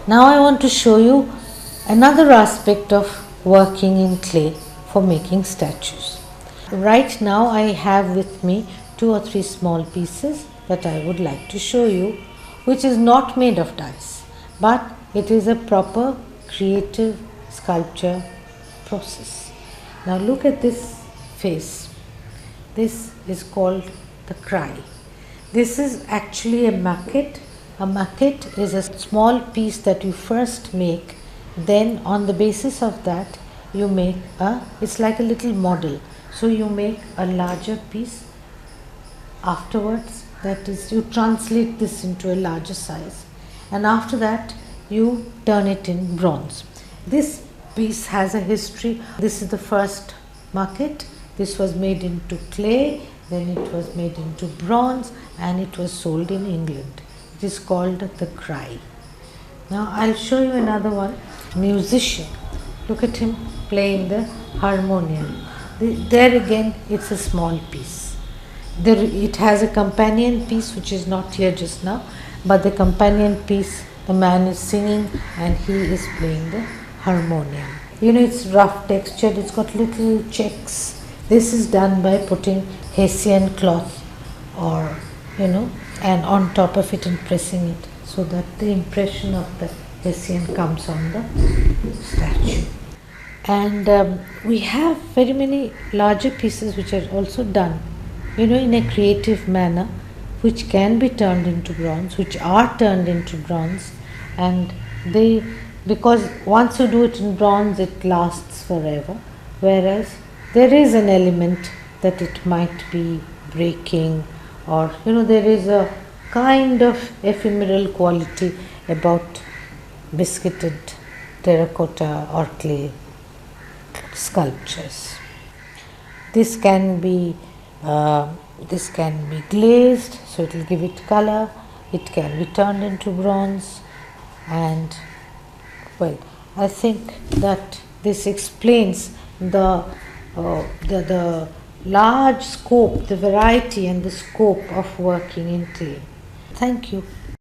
Now I want to show you another aspect of working in clay for making statues. Right now I have with me 2 or 3 small pieces that I would like to show you, which is not made of dice, but it is a proper creative sculpture process. Now look at this face. This is called the cry. This is actually a maquette. A maquette is a small piece that you first make, then on the basis of that you make it's like a little model. So you make a larger piece afterwards, that is, you translate this into a larger size, and after that you turn it in bronze. This piece has a history. This is the first maquette. This was made into clay, then it was made into bronze, and it was sold in England. It is called the cry. Now I'll show you another one. Musician. Look at him playing the harmonium. There again it's a small piece. It has a companion piece which is not here just now, but the companion piece, the man is singing and he is playing the harmonium. You know, it's rough textured, it's got little checks. This is done by putting Hessian cloth or and on top of it and pressing it so that the impression of the Hessian comes on the statue. And we have very many larger pieces which are also done in a creative manner, which can be turned into bronze, which are turned into bronze, and because once you do it in bronze it lasts forever, whereas there is an element that it might be breaking, or there is a kind of ephemeral quality about biscuited terracotta or clay sculptures. This can be glazed, so it will give it color. It can be turned into bronze, and well, I think that this explains the large scope, the variety and the scope of working in clay. Thank you.